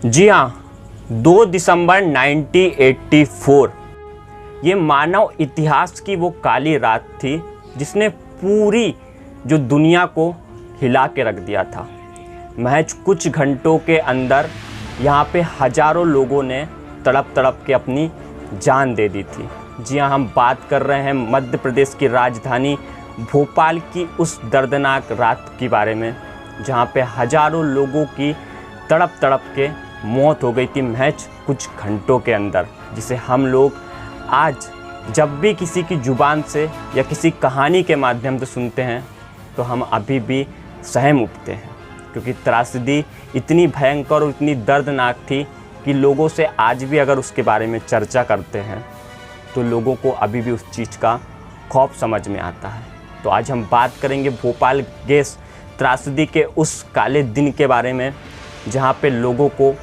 जी हाँ, 2 दिसंबर 1984 ये मानव इतिहास की वो काली रात थी जिसने पूरी जो दुनिया को हिला के रख दिया था। महज कुछ घंटों के अंदर यहाँ पे हजारों लोगों ने तड़प तड़प के अपनी जान दे दी थी। जी हाँ, हम बात कर रहे हैं मध्य प्रदेश की राजधानी भोपाल की उस दर्दनाक रात के बारे में, जहाँ पे हजारों लोगों की तड़प तड़प के मौत हो गई थी महज कुछ घंटों के अंदर, जिसे हम लोग आज जब भी किसी की ज़ुबान से या किसी कहानी के माध्यम से सुनते हैं तो हम अभी भी सहम उठते हैं, क्योंकि त्रासदी इतनी भयंकर और इतनी दर्दनाक थी कि लोगों से आज भी अगर उसके बारे में चर्चा करते हैं तो लोगों को अभी भी उस चीज़ का खौफ समझ में आता है। तो आज हम बात करेंगे भोपाल गैस त्रासदी के उस काले दिन के बारे में, जहाँ पे लोगों को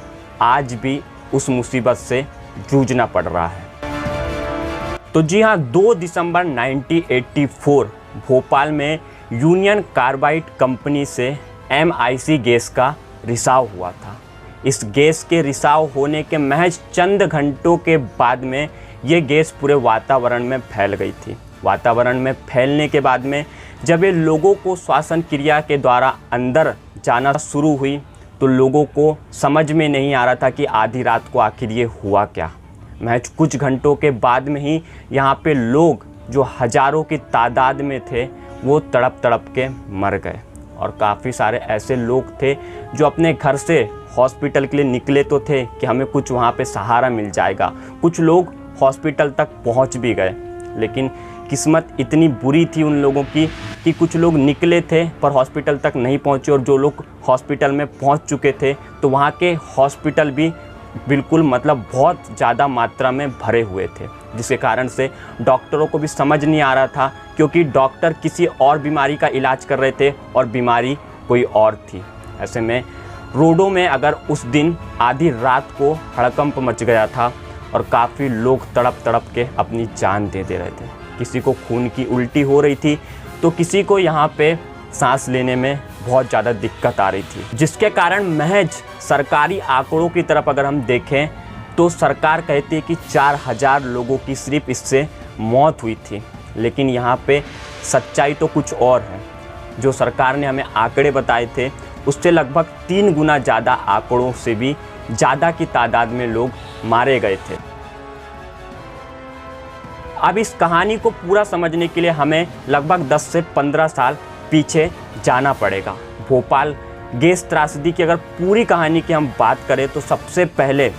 आज भी उस मुसीबत से जूझना पड़ रहा है। तो जी हाँ, 2 दिसंबर 1984 भोपाल में यूनियन कार्बाइड कंपनी से MIC गैस का रिसाव हुआ था। इस गैस के रिसाव होने के महज चंद घंटों के बाद में ये गैस पूरे वातावरण में फैल गई थी। वातावरण में फैलने के बाद में जब ये लोगों को श्वसन क्रिया के द्वारा अंदर जाना शुरू हुई तो लोगों को समझ में नहीं आ रहा था कि आधी रात को आखिर ये हुआ क्या। महज कुछ घंटों के बाद में ही यहाँ पे लोग जो हजारों की तादाद में थे वो तड़प तड़प के मर गए, और काफ़ी सारे ऐसे लोग थे जो अपने घर से हॉस्पिटल के लिए निकले तो थे कि हमें कुछ वहाँ पे सहारा मिल जाएगा। कुछ लोग हॉस्पिटल तक पहुँच भी गए, लेकिन किस्मत इतनी बुरी थी उन लोगों की कि कुछ लोग निकले थे पर हॉस्पिटल तक नहीं पहुँचे, और जो लोग हॉस्पिटल में पहुँच चुके थे तो वहाँ के हॉस्पिटल भी बिल्कुल बहुत ज़्यादा मात्रा में भरे हुए थे, जिसके कारण से डॉक्टरों को भी समझ नहीं आ रहा था, क्योंकि डॉक्टर किसी और बीमारी का इलाज कर रहे थे और बीमारी कोई और थी। ऐसे में रोडों में अगर उस दिन आधी रात को हड़कंप मच गया था और काफ़ी लोग तड़प तड़प के अपनी जान दे रहे थे। किसी को खून की उल्टी हो रही थी तो किसी को यहाँ पे सांस लेने में बहुत ज़्यादा दिक्कत आ रही थी, जिसके कारण महज सरकारी आंकड़ों की तरफ अगर हम देखें तो सरकार कहती है कि 4000 लोगों की सिर्फ इससे मौत हुई थी। लेकिन यहाँ पे सच्चाई तो कुछ और है। जो सरकार ने हमें आंकड़े बताए थे उससे लगभग 3 गुना ज़्यादा आंकड़ों से भी ज़्यादा की तादाद में लोग मारे गए थे। अब इस कहानी को पूरा समझने के लिए हमें लगभग 10 से 15 साल पीछे जाना पड़ेगा। भोपाल गैस त्रासदी की अगर पूरी कहानी की हम बात करें तो सबसे पहले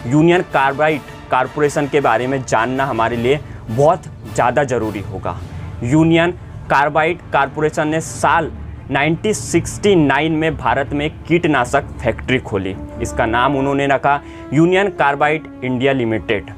यूनियन कार्बाइड कारपोरेशन के बारे में जानना हमारे लिए बहुत ज़्यादा ज़रूरी होगा। यूनियन कार्बाइड कारपोरेशन ने साल 1969 में भारत में कीटनाशक फैक्ट्री खोली। इसका नाम उन्होंने रखा यूनियन कार्बाइड इंडिया लिमिटेड।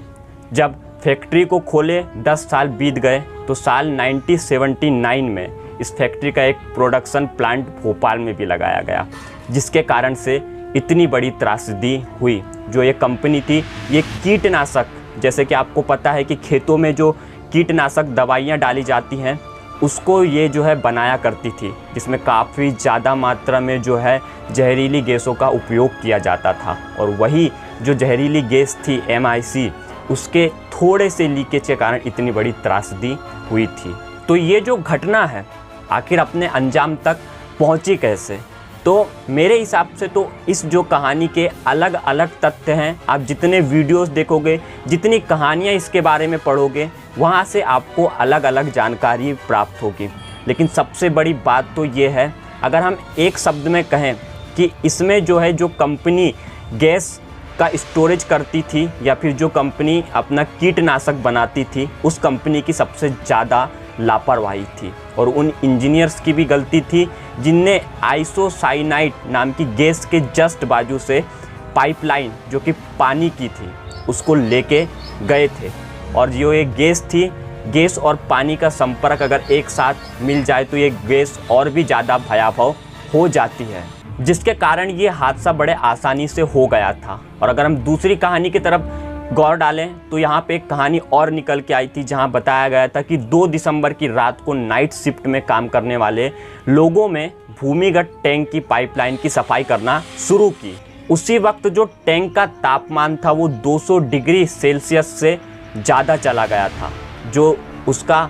जब फैक्ट्री को खोले 10 साल बीत गए तो साल 1979 में इस फैक्ट्री का एक प्रोडक्शन प्लांट भोपाल में भी लगाया गया, जिसके कारण से इतनी बड़ी त्रासदी हुई। जो ये कंपनी थी ये कीटनाशक, जैसे कि आपको पता है कि खेतों में जो कीटनाशक दवाइयाँ डाली जाती हैं उसको ये जो है बनाया करती थी, जिसमें काफ़ी ज़्यादा मात्रा में जो है जहरीली गैसों का उपयोग किया जाता था। और वही जो जहरीली गैस थी MIC, उसके थोड़े से लीकेज के कारण इतनी बड़ी त्रासदी हुई थी। तो ये जो घटना है आखिर अपने अंजाम तक पहुंची कैसे? तो मेरे हिसाब से तो इस जो कहानी के अलग अलग तथ्य हैं, आप जितने वीडियोस देखोगे, जितनी कहानियाँ इसके बारे में पढ़ोगे, वहाँ से आपको अलग अलग जानकारी प्राप्त होगी। लेकिन सबसे बड़ी बात तो ये है, अगर हम एक शब्द में कहें कि इसमें जो है जो कंपनी गैस का स्टोरेज करती थी या फिर जो कंपनी अपना कीटनाशक बनाती थी, उस कंपनी की सबसे ज़्यादा लापरवाही थी और उन इंजीनियर्स की भी गलती थी जिनने आइसोसाइनाइड नाम की गैस के जस्ट बाजू से पाइपलाइन जो कि पानी की थी उसको लेके गए थे। और जो ये गैस थी, गैस और पानी का संपर्क अगर एक साथ मिल जाए तो ये गैस और भी ज़्यादा भयावह हो जाती है, जिसके कारण ये हादसा बड़े आसानी से हो गया था। और अगर हम दूसरी कहानी की तरफ गौर डालें तो यहाँ पे एक कहानी और निकल के आई थी, जहाँ बताया गया था कि 2 दिसंबर की रात को नाइट शिफ्ट में काम करने वाले लोगों में भूमिगत टैंक की पाइपलाइन की सफाई करना शुरू की। उसी वक्त जो टैंक का तापमान था वो 200 डिग्री सेल्सियस से ज़्यादा चला गया था। जो उसका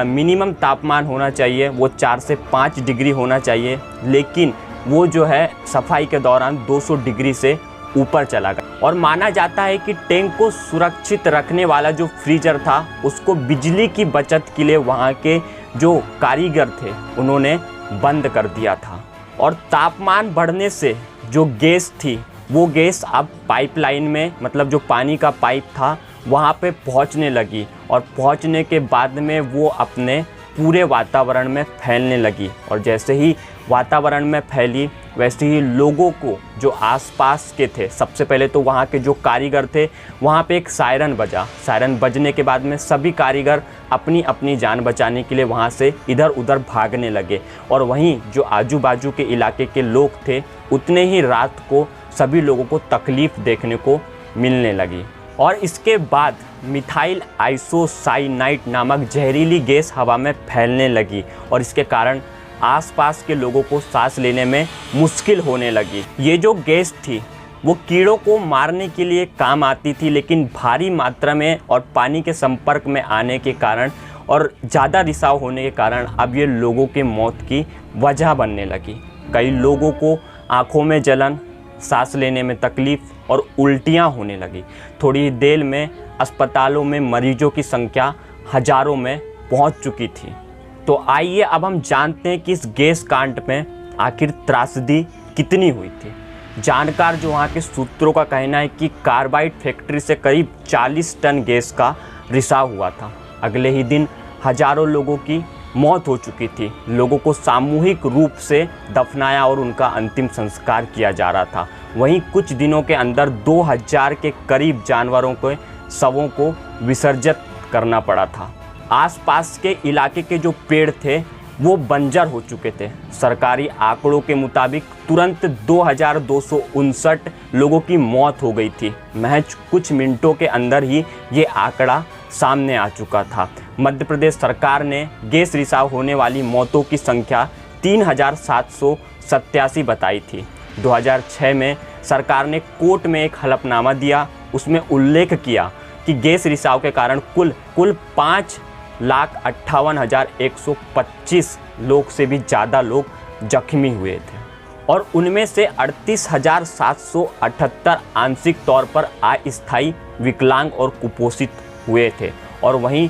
मिनिमम तापमान होना चाहिए वो 4 से 5 डिग्री होना चाहिए, लेकिन वो जो है सफाई के दौरान 200 डिग्री से ऊपर चला गया। और माना जाता है कि टैंक को सुरक्षित रखने वाला जो फ्रीजर था उसको बिजली की बचत के लिए वहाँ के जो कारीगर थे उन्होंने बंद कर दिया था। और तापमान बढ़ने से जो गैस थी वो गैस अब पाइपलाइन में, मतलब जो पानी का पाइप था वहाँ पे पहुँचने लगी, और पहुँचने के बाद में वो अपने पूरे वातावरण में फैलने लगी। और जैसे ही वातावरण में फैली वैसे ही लोगों को जो आसपास के थे, सबसे पहले तो वहाँ के जो कारीगर थे वहाँ पे एक सायरन बजा। सायरन बजने के बाद में सभी कारीगर अपनी अपनी जान बचाने के लिए वहाँ से इधर उधर भागने लगे। और वहीं जो आजू बाजू के इलाके के लोग थे उतने ही रात को सभी लोगों को तकलीफ़ देखने को मिलने लगी। और इसके बाद मिथाइल आइसोसाइनाइड नामक जहरीली गैस हवा में फैलने लगी, और इसके कारण आसपास के लोगों को सांस लेने में मुश्किल होने लगी। ये जो गैस थी वो कीड़ों को मारने के लिए काम आती थी, लेकिन भारी मात्रा में और पानी के संपर्क में आने के कारण और ज़्यादा रिसाव होने के कारण अब ये लोगों के मौत की वजह बनने लगी। कई लोगों को आँखों में जलन, सांस लेने में तकलीफ़ और उल्टियाँ होने लगी। थोड़ी देर में अस्पतालों में मरीजों की संख्या हज़ारों में पहुँच चुकी थी। तो आइए अब हम जानते हैं कि इस गैस कांड में आखिर त्रासदी कितनी हुई थी। जानकार जो वहाँ के सूत्रों का कहना है कि कार्बाइड फैक्ट्री से करीब 40 टन गैस का रिसाव हुआ था। अगले ही दिन हजारों लोगों की मौत हो चुकी थी। लोगों को सामूहिक रूप से दफनाया और उनका अंतिम संस्कार किया जा रहा था। वहीं कुछ दिनों के अंदर 2000 के करीब जानवरों के शवों को विसर्जित करना पड़ा था। आसपास के इलाके के जो पेड़ थे वो बंजर हो चुके थे। सरकारी आंकड़ों के मुताबिक तुरंत 2259 लोगों की मौत हो गई थी। महज कुछ मिनटों के अंदर ही ये आंकड़ा सामने आ चुका था। मध्य प्रदेश सरकार ने गैस रिसाव होने वाली मौतों की संख्या 3787 बताई थी। 2006 में सरकार ने कोर्ट में एक हलफनामा दिया। उसमें उल्लेख किया कि गैस रिसाव के कारण कुल 5,58,125 लोग से भी ज़्यादा लोग जख्मी हुए थे, और उनमें से 38,778 आंशिक तौर पर अस्थायी विकलांग और कुपोषित हुए थे, और वहीं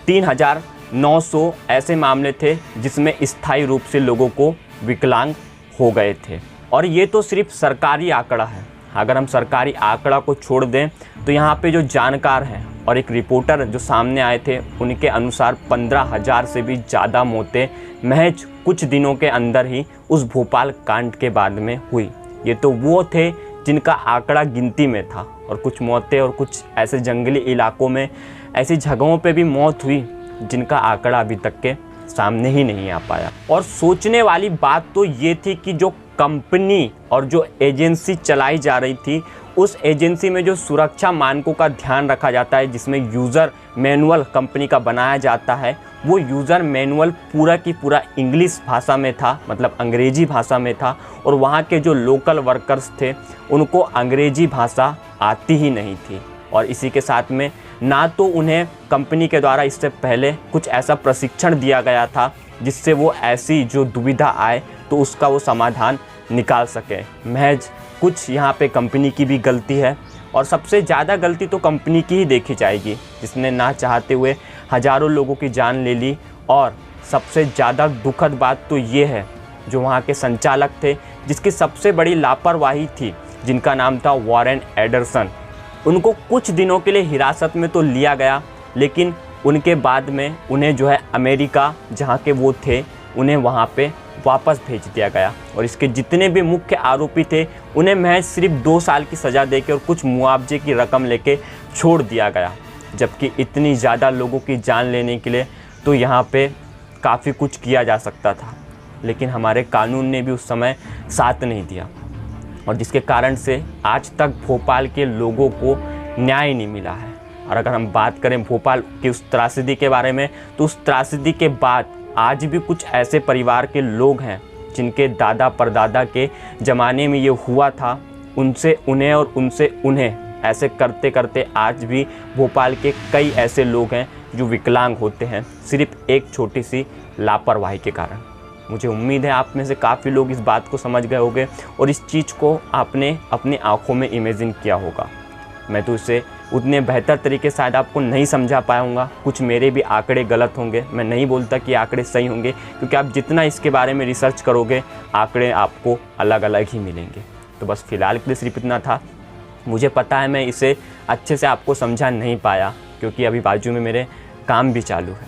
3,900 ऐसे मामले थे जिसमें स्थायी रूप से लोगों को विकलांग हो गए थे। और ये तो सिर्फ सरकारी आंकड़ा है। अगर हम सरकारी आंकड़ा को छोड़ दें तो यहाँ पे जो जानकार हैं और एक रिपोर्टर जो सामने आए थे उनके अनुसार 15,000 से भी ज़्यादा मौतें महज कुछ दिनों के अंदर ही उस भोपाल कांड के बाद में हुई। ये तो वो थे जिनका आंकड़ा गिनती में था, और कुछ मौतें और कुछ ऐसे जंगली इलाकों में ऐसी जगहों पे भी मौत हुई जिनका आंकड़ा अभी तक के सामने ही नहीं आ पाया। और सोचने वाली बात तो ये थी कि जो कंपनी और जो एजेंसी चलाई जा रही थी उस एजेंसी में जो सुरक्षा मानकों का ध्यान रखा जाता है, जिसमें यूज़र मैनुअल कंपनी का बनाया जाता है, वो यूज़र मैनुअल पूरा की पूरा इंग्लिश भाषा में था, मतलब अंग्रेजी भाषा में था। और वहाँ के जो लोकल वर्कर्स थे उनको अंग्रेजी भाषा आती ही नहीं थी, और इसी के साथ में ना तो उन्हें कंपनी के द्वारा इससे पहले कुछ ऐसा प्रशिक्षण दिया गया था जिससे वो ऐसी जो दुविधा आए तो उसका वो समाधान निकाल सके। महज कुछ यहाँ पे कंपनी की भी गलती है, और सबसे ज़्यादा गलती तो कंपनी की ही देखी जाएगी, जिसने ना चाहते हुए हज़ारों लोगों की जान ले ली। और सबसे ज़्यादा दुखद बात तो ये है जो वहाँ के संचालक थे, जिसकी सबसे बड़ी लापरवाही थी, जिनका नाम था वॉरेन एंडरसन। उनको कुछ दिनों के लिए हिरासत में तो लिया गया, लेकिन उनके बाद में उन्हें जो है अमेरिका जहाँ के वो थे उन्हें वहाँ पे वापस भेज दिया गया। और इसके जितने भी मुख्य आरोपी थे उन्हें महज सिर्फ 2 साल की सज़ा देके और कुछ मुआवजे की रकम लेके छोड़ दिया गया। जबकि इतनी ज़्यादा लोगों की जान लेने के लिए तो यहाँ पे काफ़ी कुछ किया जा सकता था, लेकिन हमारे कानून ने भी उस समय साथ नहीं दिया, और जिसके कारण से आज तक भोपाल के लोगों को न्याय नहीं मिला है। और अगर हम बात करें भोपाल की उस त्रासदी के बारे में, तो उस त्रासदी के बाद आज भी कुछ ऐसे परिवार के लोग हैं जिनके दादा परदादा के ज़माने में ये हुआ था, उनसे उन्हें और उनसे उन्हें ऐसे करते करते आज भी भोपाल के कई ऐसे लोग हैं जो विकलांग होते हैं सिर्फ एक छोटी सी लापरवाही के कारण। मुझे उम्मीद है आप में से काफ़ी लोग इस बात को समझ गए होंगे और इस चीज़ को आपने अपनी आंखों में इमेजिन किया होगा। मैं तो इसे उतने बेहतर तरीके शायद आपको नहीं समझा पाऊँगा, कुछ मेरे भी आंकड़े गलत होंगे, मैं नहीं बोलता कि आंकड़े सही होंगे, क्योंकि आप जितना इसके बारे में रिसर्च करोगे आंकड़े आपको अलग अलग ही मिलेंगे। तो बस फ़िलहाल के लिए सिर्फ इतना था। मुझे पता है मैं इसे अच्छे से आपको समझा नहीं पाया, क्योंकि अभी बाजू में मेरे काम भी चालू है।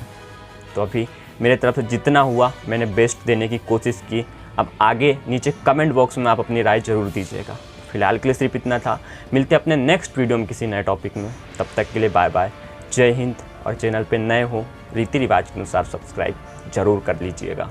तो अभी मेरे तरफ से जितना हुआ मैंने बेस्ट देने की कोशिश की। अब आगे नीचे कमेंट बॉक्स में आप अपनी राय ज़रूर दीजिएगा। फिलहाल के लिए सिर्फ इतना था। मिलते हैं अपने नेक्स्ट वीडियो में किसी नए टॉपिक में। तब तक के लिए बाय बाय, जय हिंद। और चैनल पे नए हो रीति रिवाज के अनुसार सब्सक्राइब ज़रूर कर लीजिएगा।